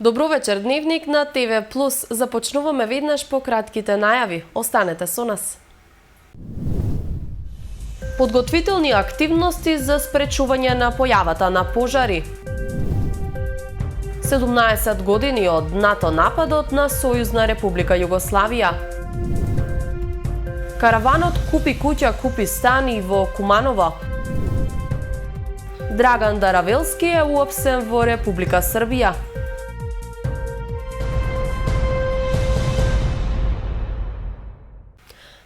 Добро вечер, Дневник на ТВ Плюс. Започнуваме веднаш по кратките најави. Останете со нас. Подготвителни активности за спречување на појавата на пожари. 17 години од НАТО нападот на Сојузна Република Југославија. Караванот купи куќа, купи стан и во Куманово. Драган Даравелски е уапсен во Република Србија.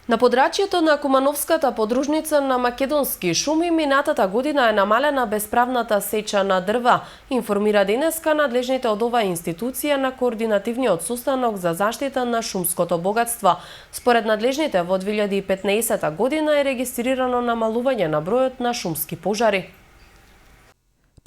На подрачјето на Кумановската подружница на македонски шуми минатата година е намалена бесправната сеча на дрва, информира денеска надлежните од оваа институција на координативниот состанок за заштита на шумското богатство. Според надлежните во 2015 година е регистрирано намалување на бројот на шумски пожари.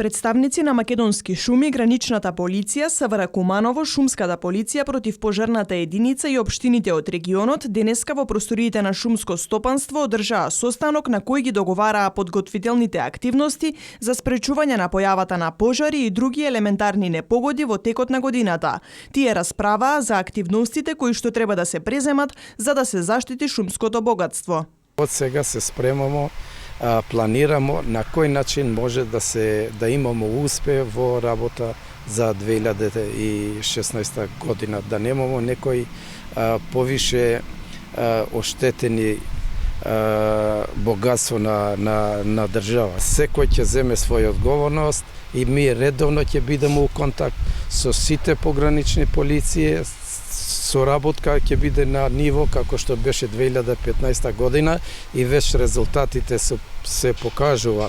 Представници на македонски шуми, граничната полиција, СВР Куманово, шумската полиција, противпожарната единица и општините од регионот денеска во просториите на шумско стопанство одржаа состанок на кој ги договараа подготвителните активности за спречување на појавата на пожари и други елементарни непогоди во текот на годината. Тие расправаа за активностите кои што треба да се преземат за да се заштити шумското богатство. Од сега се спремамо, планирамо на кој начин може да имамо успех во работа за 2016 година, да немамо некои повише оштетени богатство на држава. Секој ќе земе своја одговорност и ми редовно ќе бидеме у контакт со сите погранични полиции. Соработка ќе биде на ниво како што беше 2015 година и веќе резултатите се покажува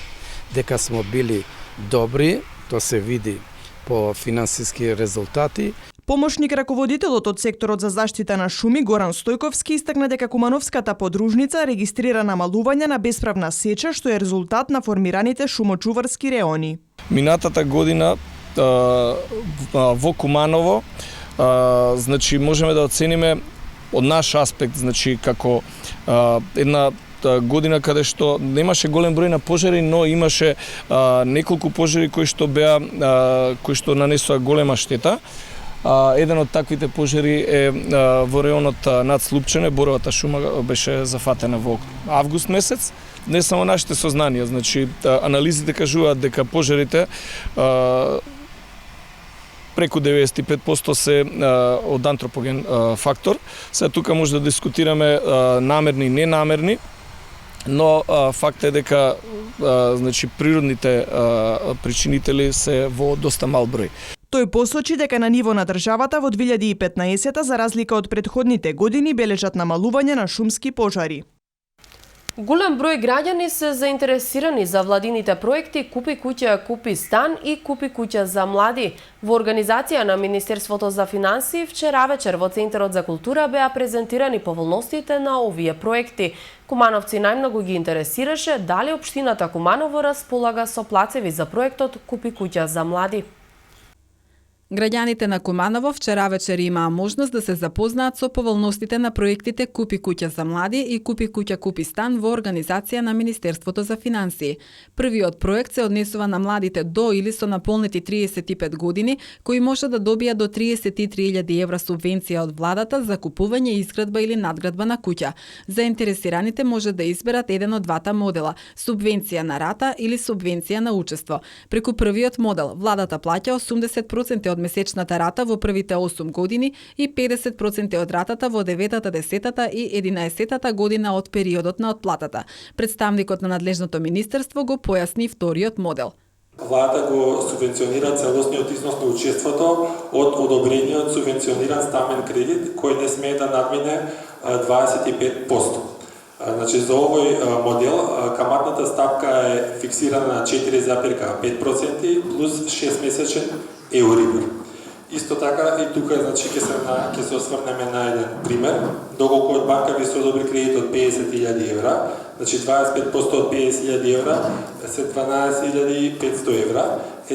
дека сме били добри, тоа се види по финансиски резултати. Помошник раководителот од секторот за заштита на шуми Горан Стојковски истакна дека Кумановската подружница регистрира намалување на бесправна сеча што е резултат на формираните шумочуварски реони. Минатата година во Куманово значи можеме да оцениме од наш аспект, значи како една година каде што немаше голем број на пожари, но имаше неколку пожари кои што нанесоа голема штета. Еден од таквите пожари е во реонот над Слупчене, боровата шума беше зафатена во август месец. Не само нашите сознанија, значи анализите кажуваат дека пожарите преку 95% се од антропоген фактор. Сега тука може да дискутираме намерни и ненамерни, но факт е дека значи природните причинители се во доста мал број. Тој посочи дека на ниво на државата во 2015 за разлика од претходните години бележат намалување на шумски пожари. Голем број граѓани се заинтересирани за владините проекти Купи куќа, купи стан и Купи куќа за млади. Во организација на Министерството за финансии вчера вечер во Центарот за култура беа презентирани поволностите на овие проекти. Кумановци најмногу ги интересираше дали општината Куманово располага со плацеви за проектот Купи куќа за млади. Граѓаните на Куманово вчера вечер имаа можност да се запознаат со поволностите на проектите Купи куќа за млади и Купи куќа, купи стан во организација на Министерството за финансии. Првиот проект се однесува на младите до или со наполнети 35 години, кои може да добијат до 33.000 евра субвенција од владата за купување, изградба или надградба на куќа. Заинтересираните може да изберат еден од двата модела – субвенција на рата или субвенција на учество. Преку првиот модел, владата плаќа 80% од месечната рата во првите 8 години и 50% од ратата во 9-та, 10-та и 11-та година од периодот на отплатата. Представникот на надлежното министерство го појасни вториот модел. Влада го субвенционира целосниот износ на учеството од одобрениот субвенциониран стамен кредит кој не смее да надмине 25%. Значи, за овој модел каматната стапка е фиксирана на 4,5% плюс 6 месечен Еурибор. Исто така и тука значи ќе се осврнеме на еден пример. Доколку од банка ви се одобри кредит од 50.000 евра, значи 25% од 50.000 евра се 12.500 евра.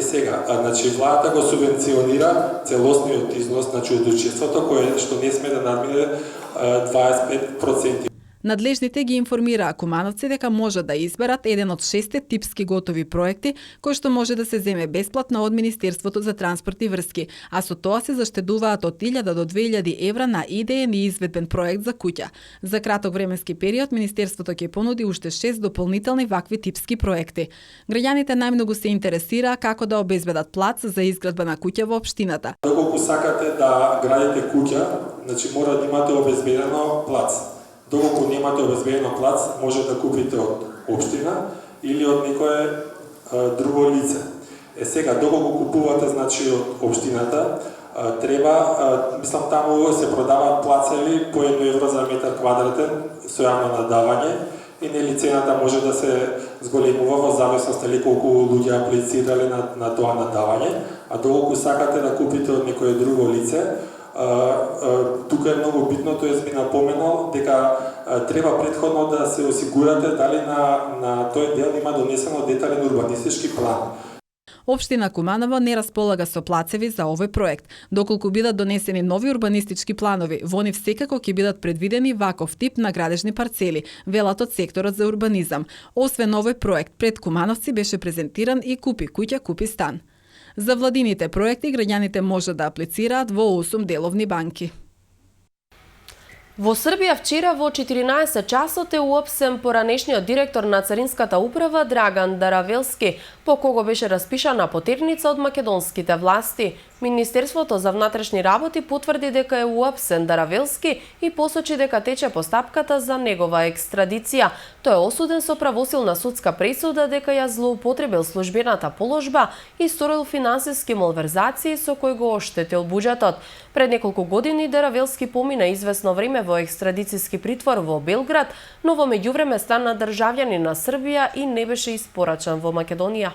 Сега, значи владата го субвенционира целосниот износ значи од учеството кое што не сме да надмине 25%. Надлежните ги информираа кумановци дека може да изберат еден од 6 типски готови проекти кои што може да се земе бесплатно од Министерството за транспорт и врски, а со тоа се заштедуваат од 1000 до 2000 евра на идеен и изведбен проект за куќа. За краток временски период Министерството ќе понуди уште 6 дополнителни вакви типски проекти. Граѓаните најмногу се интересира како да обезбедат плац за изградба на куќа во општината. Доколку сакате да градите куќа, значи мора да имате обезбедено плац. Доколку немате обезбедено плац, може да купите од општина или од некое друго лице. Сега, доколку купувате значи од општината, треба, мислам, таму се продаваат плацеви по 1 евро за метар квадратен со јавно надавање и нели цената може да се зголемува во зависност дали колку луѓе аплицирале на тоа надавање, а доколку сакате да купите од некое друго лице, тука е многу битно, тоест би напоменал дека треба претходно да се осигурате дали на тој дел има донесено детален урбанистички план. Општина Куманово не располага со плацеви за овој проект. Доколку бидат донесени нови урбанистички планови, во нив секако ќе бидат предвидени ваков тип на градежни парцели, велат од секторот за урбанизам. Освен овој проект, пред кумановци беше презентиран и Купи куќа, купи стан. За владините проекти граѓаните може да аплицираат во 8 деловни банки. Во Србија вчера во 14 часот е уапсен поранешниот директор на Царинската управа Драган Даравелски, по кого беше распишана потерница од македонските власти. Министерството за внатрешни работи потврди дека е уапсен Даравелски и посочи дека тече постапката за негова екстрадиција. Тој е осуден со правосилна судска пресуда дека ја злоупотребил службената положба и сторил финансиски малверзации со кои го оштетил буџетот. Пред неколку години Даравелски помина известно време во екстрадицијски притвор во Белград, но во меѓувреме стана државјанин на Србија и не беше испорачан во Македонија.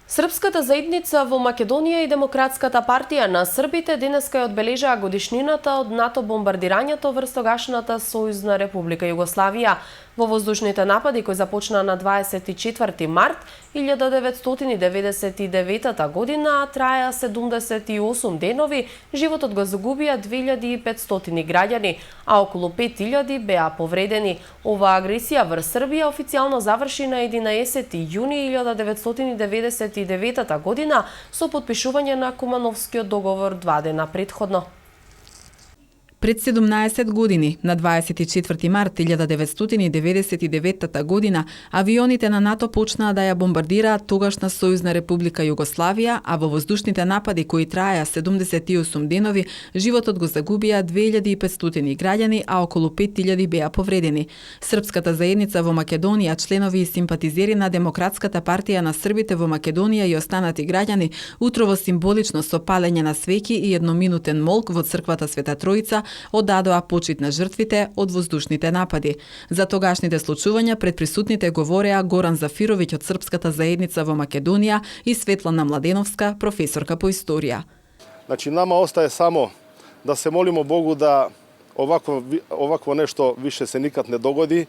Српската заедница во Македонија и Демократската партија на србите денеска ја одбележаа годишнината од НАТО бомбардирањето врз тогашната Сојузна република Југославија. Во воздушните напади кои започнаа на 24 март 1999 година, а траја 78 денови, животот го загубија 2500 граѓани, а околу 5000 беа повредени. Оваа агресија врз Србија официјално заврши на 11 јуни 1999 година со потпишување на Кумановскиот договор 2 дена претходно. Пред 17 години, на 24 март 1999 година, авионите на НАТО почнаа да ја бомбардираат тогашна Сојузна република Југославија, а во воздушните напади кои траја 78 денови, животот го загубија 2500 граѓани, а околу 5000 беа повредени. Српската заедница во Македонија, членови и симпатизери на Демократската партија на србите во Македонија и останати граѓани, утрово символично со палење на свеќи и едноминутен молк во црквата Света Тројца, оддадоа почит на жртвите од воздушните напади. За тогашните случувања пред присутните говореа Горан Зафировиќ од Српската заедница во Македонија и Светлана Младеновска, професорка по историја. Значи, нама остае само да се молимо Богу да овакво нешто више се никад не догоди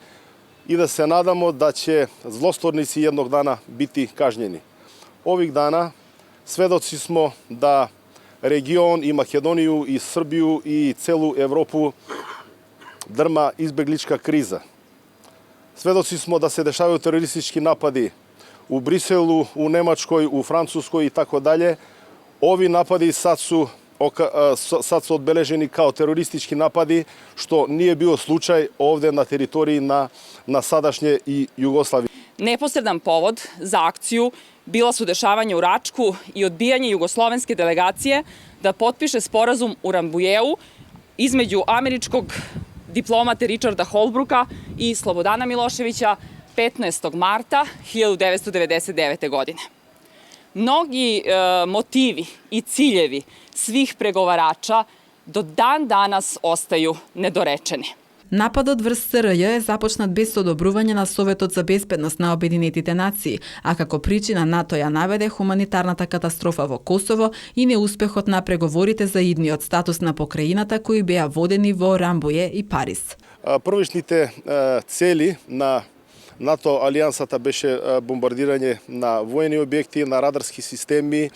и да се надамо да ќе злосторници едног дана бити кажњени. Ових дана сведоци смо да регион и Македонiju и Србiju и целу Европу дрма избегличка криза. Сведоци смо да се дешавају терористички напади у Бриселу, у Немачкој, у Француској и тако дале. Ови напади сад су одбележени као терористички напади, што nije bio slučaj ovde na teritoriji na sadašnje i Jugoslavije. Neposredan povod za akciju bila su dešavanja u Račku i odbijanje jugoslovenske delegacije da potpiše sporazum u Rambujeu između američkog diplomate Richarda Holbrooka i Slobodana Miloševića 15. marta 1999. godine. Mnogi motivi i ciljevi svih pregovarača do dan danas ostaju nedorečeni. Нападот врз СРЈ е започнат без одобрување на Советот за безбедност на Обединетите нации, а како причина НАТО ја наведе хуманитарната катастрофа во Косово и неуспехот на преговорите за идниот статус на покраината кои беа водени во Рамбује и Париз. Првичните цели на НАТО алијансата беше бомбардирање на воени објекти, на радарски системи,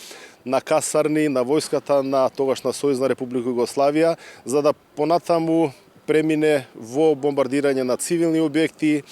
на касарни, на војската на тогашна Сојузна Република Југославија, за да понатаму премине во бомбардирање на цивилни објекти,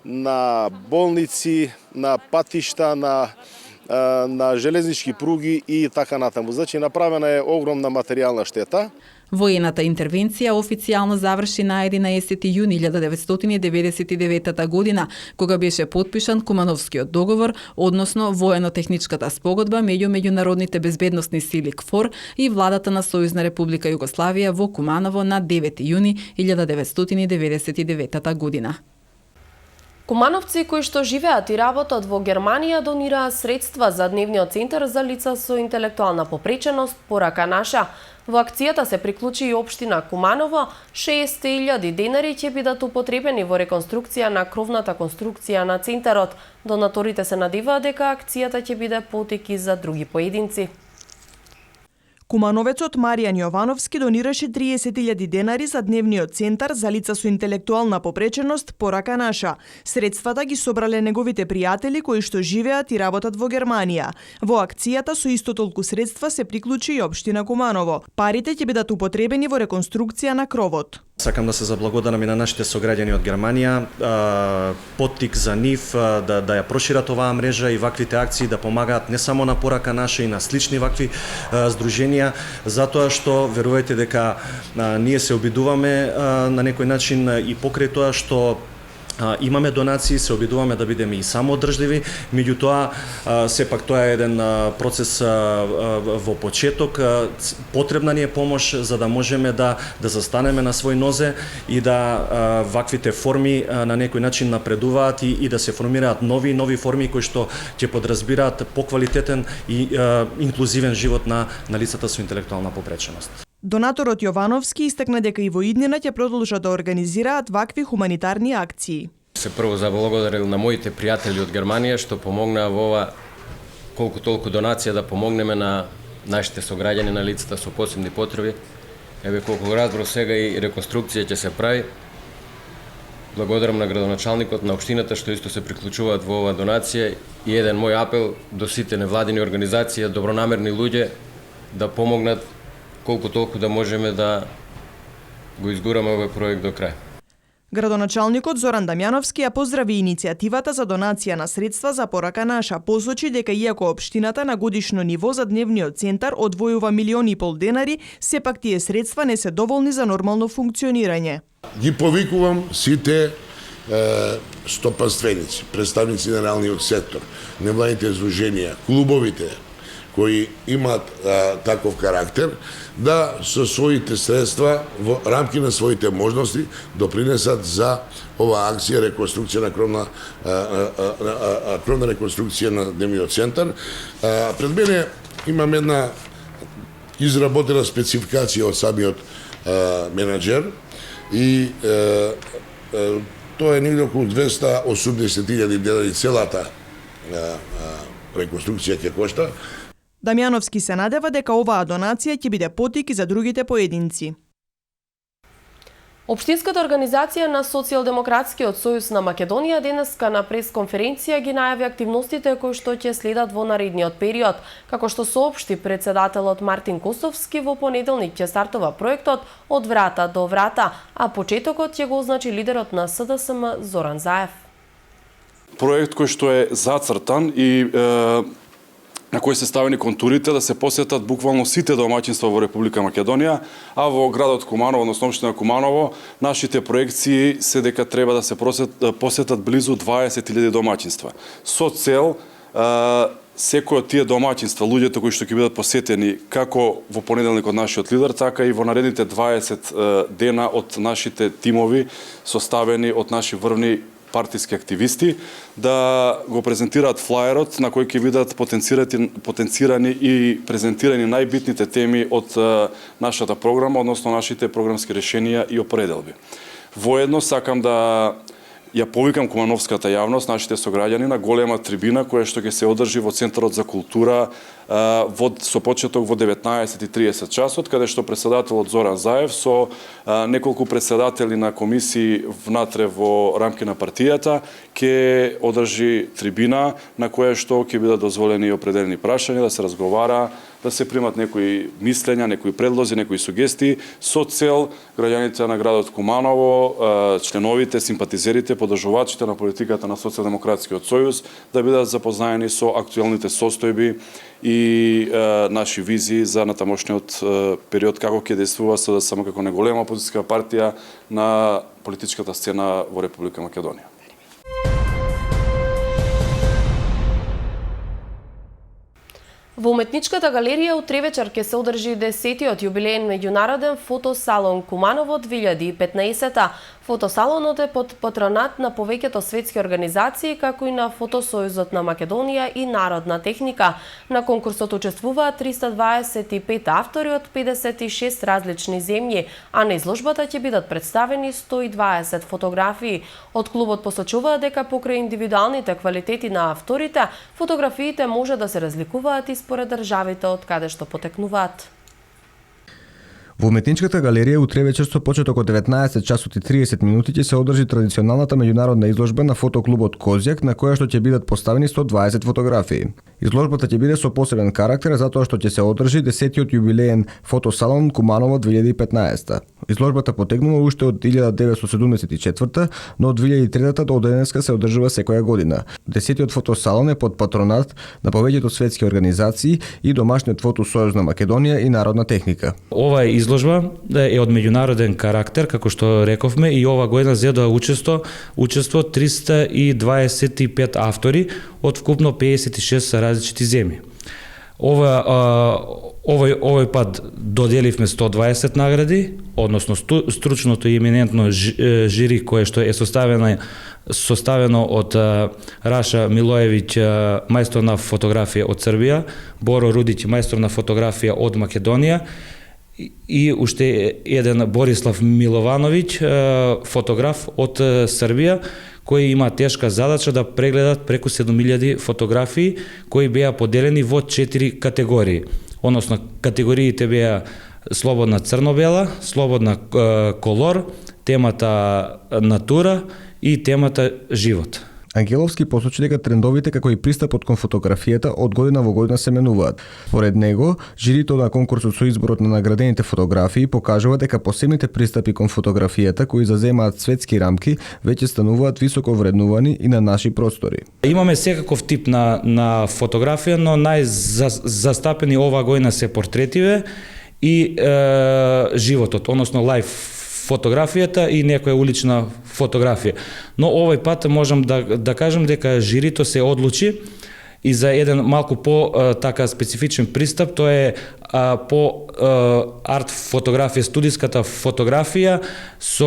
на болници, на патишта, на железнички пруги и така натаму. Значи, направена е огромна материјална штета. Воената интервенција официјално заврши на 11 јуни 1999 година, кога беше потпишан Кумановскиот договор, односно воено-техничката спогодба меѓу меѓународните безбедносни сили КФОР и владата на Сојузна Република Југославија во Куманово на 9 јуни 1999 година. Кумановци кои што живеат и работат во Германија донираа средства за дневниот центар за лица со интелектуална попреченост Порака наша. Во акцијата се приклучи и општина Куманово. 600.000 денари ќе бидат употребени во реконструкција на кровната конструкција на центарот. Донаторите се надеваат дека акцијата ќе биде потик и за други поединци. Кумановецот Маријан Јовановски донираше 30.000 денари за дневниот центар за лица со интелектуална попреченост Порака наша. Средствата ги собрале неговите пријатели кои што живеат и работат во Германија. Во акцијата со исто толку средства се приклучи и општина Куманово. Парите ќе бидат употребени во реконструкција на кровот. Сакам да се заблагодарам и на нашите сограѓани од Германија, поттик за нив да ја прошират оваа мрежа и ваквите акции да помагаат не само на Порака наша и на слични вакви здруженија, затоа што верувајте дека ние се обидуваме на некој начин и покрај тоа што имаме донации, се обидуваме да бидеме и самоодржливи, меѓутоа сепак тоа е еден процес во почеток, потребна ни е помош за да можеме да застанеме на свој нозе и да ваквите форми на некој начин напредуваат и да се формираат нови форми кои што ќе подразбираат поквалитетен и инклузивен живот на лицата со интелектуална попреченост. Донаторот Јовановски истакна дека и во иднина ќе продолжат да организираат вакви хуманитарни акции. Се прво заблагодарил на моите пријатели од Германија што помогнаа во ова колку толку донација да помогнеме на нашите сограѓани, на лицата со посебни потреби. Еве колку разбрав сега и реконструкција ќе се прави. Благодарам на градоначалникот на општината што исто се приклучуваат во оваа донација и еден мој апел до сите невладини организации, добронамерни луѓе да помогнат колку толку да можеме да го изгураме овој проект до крај. Градоначалникот Зоран Дамјановски ја поздрави иницијативата за донација на средства за Порака наша, посочи дека иако општината на годишно ниво за дневниот центар одвојува 1,5 милиони денари, сепак тие средства не се доволни за нормално функционирање. Ги повикувам сите стопанственици, представници на реалниот сектор, невладите здруженија, клубовите кои имаат таков карактер, да со своите средства во рамки на своите можности допринесат за оваа акција реконструкција на кровна реконструкција на дневниот центар. Пред мене имам една изработена спецификација од самиот менаџер и тоа е негде околу 280.000 денари целата реконструкција ќе кошта. Дамјановски се надева дека оваа донација ќе биде потик и за другите поединци. Општинската организација на Социјалдемократскиот сојуз на Македонија денеска на пресконференција ги најави активностите кои што ќе следат во наредниот период. Како што соопшти председателот Мартин Косовски, во понеделник ќе стартува проектот Од врата до врата, а почетокот ќе го означи лидерот на СДСМ Зоран Заев. Проект кој што е зацртан и на кој се ставени контурите да се посетат буквално сите домаќинства во Република Македонија, а во градот Куманово, односно општина Куманово, нашите проекции се дека треба да се посетат близу 20.000 домаќинства. Со цел секој од тие домаќинства, луѓето кои што ќе бидат посетени како во понеделник од нашиот лидер, така и во наредните 20 дена од нашите тимови составени од наши врвни партиски активисти, да го презентираат флаерот на кој ќе бидат потенцирани и презентирани најбитните теми од нашата програма, односно нашите програмски решенија и определби. Воедно сакам да ја повикам кумановската јавност, нашите сограѓани на голема трибина која што ќе се одржи во Центарот за култура со почеток во 19:30 часот, каде што председателот Зоран Заев со неколку председатели на комисии внатре во рамки на партијата ќе одржи трибина на која што ќе бидат дозволени определени прашања, да се разговара, да се примат некои мислења, некои предлози, некои сугестии со цел граѓаните на градот Куманово, членовите, симпатизерите, подржувачите на политиката на Социјалдемократскиот сојуз да бидат запознаени со актуелните состојби и наши визии за натамошниот период како ќе действува СДСМ како неголема опозицијска партија на политичката сцена во Република Македонија. Во Уметничката галерија утре вечер ќе се одржи 10-тиот јубилеен меѓународен фотосалон Куманово 2015. Фотосалонот е под патронат на повеќето светски организации, како и на Фотосојузот на Македонија и Народна техника. На конкурсот учествуваат 325 автори од 56 различни земји, а на изложбата ќе бидат представени 120 фотографии. Од клубот посочуваат дека покрај индивидуалните квалитети на авторите, фотографиите може да се разликуваат и според државите од каде што потекнуваат. Во Уметничката галерија утре вечер со почеток од 19 часот и 30 минути ќе се одржи традиционалната меѓународна изложба на фотоклубот Козјак, на која што ќе бидат поставени 120 фотографии. Изложбата ќе биде со посебен карактер затоа што ќе се одржи 10-тиот јубилеен фотосалон Куманово 2015. Изложбата потекнува уште од 1974, но од 2003 до денеска се одржува секоја година. 10-тиот фотосалон е под патронат на повеќето светски организации и домашниот Фотосојуз на Македонија и Народна техника. Ова изложба е од меѓународен карактер, како што рековме, и ова година зедоа учество 325 автори од вкупно 56 различити земји. Овој пат доделивме 120 награди, односно стручното и еминентно жири кое што е составено од Раша Милоевиќ, мајстор на фотографија од Србија, Боро Рудиќ, мајстор на фотографија од Македонија, и уште еден Борислав Миловановиќ, фотограф од Србија, кои има тешка задача да прегледат преку 7000 фотографии кои беа поделени во 4 категории. Односно, категориите беа слободна црно-бела, слободна колор, темата натура и темата живот. Ангеловски посочи дека трендовите како и пристапот кон фотографијата од година во година се менуваат. Поред него, жирито на конкурсот со изборот на наградените фотографии покажува дека посебните пристапи кон фотографијата кои заземаат светски рамки веќе стануваат високо вреднувани и на наши простори. Имаме секаков тип на фотографија, но најзастапени оваа година се портретиве и животот, односно лајф фотографијата и некоја улична фотографија. Но овој пат можам да кажам дека жирито се одлучи и за еден малку по така специфичен пристап, тоа е по арт фотографија, студиската фотографија со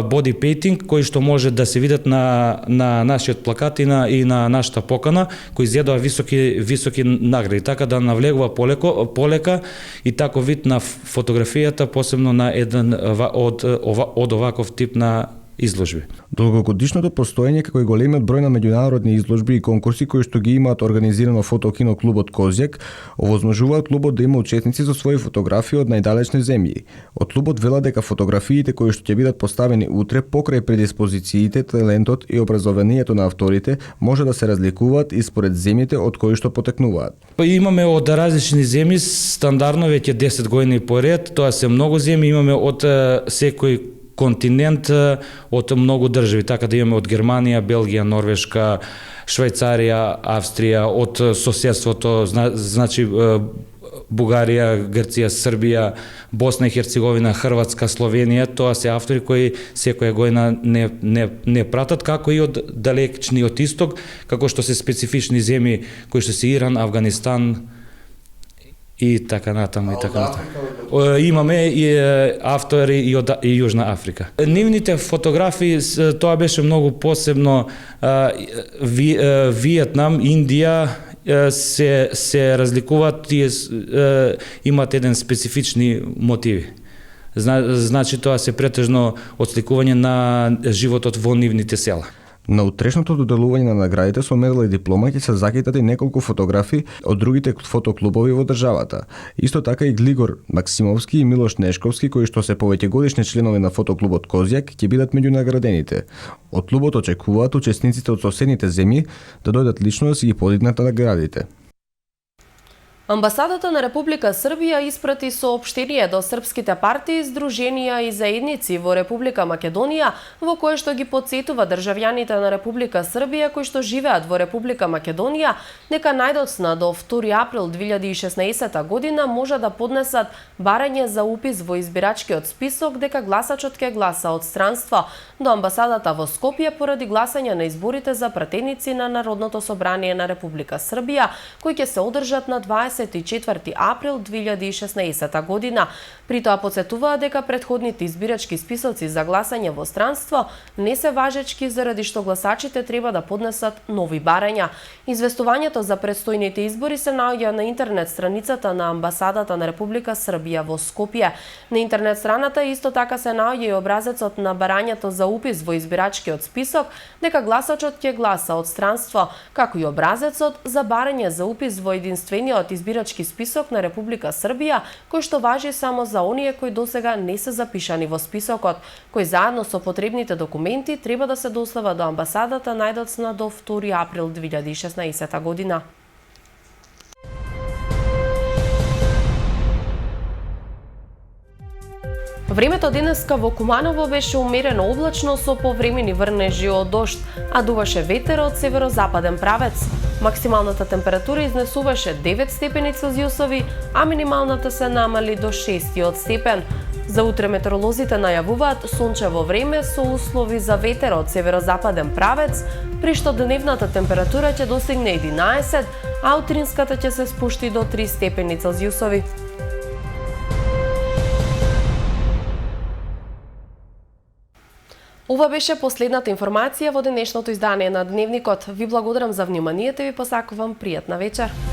боди пейтинг, кои што може да се видат на нашиот плакат и на нашата покана, кои зедоа високи награди, така да навлегува полека и тако вид на фотографијата, посебно на еден од оваков тип на изложби. Долгогодишното постоење како и големиот број на меѓународни изложби и конкурси кои што ги имаат организирано фотокино клубот Козјак, овозможуваат клубот да има учесници со своји фотографии од најдалечни земји. Од клубот вела дека фотографиите кои што ќе бидат поставени утре покрај предиспозициите, талентот и образованието на авторите може да се разликуваат и според земјите од кои што потекнуваат. Имаме од различни земји, стандардно веќе 10 години поред, тоа се многу земји, имаме од секој континент, од многу држави, така да имаме од Германија, Белгија, Норвешка, Швајцарија, Австрија, од соседството, значи Бугарија, Грција, Србија, Босна и Херцеговина, Хрватска, Словенија, тоа се автори кои секоја година не пратат, како и од далечниот исток, како што се специфични земји кои што се Иран, Авганистан и така натаму и така натаму. Имаме и автори и од Јужна Африка. Нивните фотографии, тоа беше многу посебно, Виетнам, Индија се разликуваат, тие имаат еден специфични мотиви. Значи тоа се претежно отсликување на животот во нивните села. На утрешното доделување на наградите со медал и диплома ќе се закитати неколку фотографи од другите фотоклубови во државата. Исто така и Глигор Максимовски и Милош Нешковски, кои што се повеќегодишни членови на фотоклубот Козјак, ќе бидат меѓу наградените. Од клубот очекуваат учесниците од соседните земји да дојдат лично да си ги подигнат наградите. Амбасадата на Република Србија испрати соопштение до српските партии, здруженија и заедници во Република Македонија, во кое што ги потсетува државјаните на Република Србија кои што живеат во Република Македонија, дека најдоцна до 2 април 2016 година може да поднесат барање за упис во избирачкиот список дека гласачот ќе гласа од странство до амбасадата во Скопје поради гласање на изборите за пратеници на Народното собрание на Република Србија, кои ќе се одржат на 24 април 2016 година. При тоа потсетуваа дека претходните избирачки списоци за гласање во странство не се важечки заради што гласачите треба да поднесат нови барања. Известувањето за предстојните избори се наоѓа на интернет страницата на амбасадата на Република Србија во Скопје. На интернет страната исто така се наоѓа и образецот на барањето за упис во избирачкиот список дека гласачот ќе гласа од странство, како и образецот за барање за упис во единствениот избирачки список на Република Србија, кој што важи само за оние кои досега не се запишани во списокот, кој заедно со потребните документи треба да се достават до амбасадата најдоцна до 2 април 2016 година. Времето денеска во Куманово беше умерено облачно со повремени врнежи од дожд, а дуваше ветер од северозападен правец. Максималната температура изнесуваше 9 степени Целзиусови, а минималната се намали до 6 степен. За утре метеоролозите најавуваат сончево време со услови за ветер од северозападен правец, при што дневната температура ќе достигне 11, а утринската ќе се спушти до 3 степени Целзиусови. Ова беше последната информација во денешното издание на Дневникот. Ви благодарам за вниманието и ви посакувам пријатна вечер.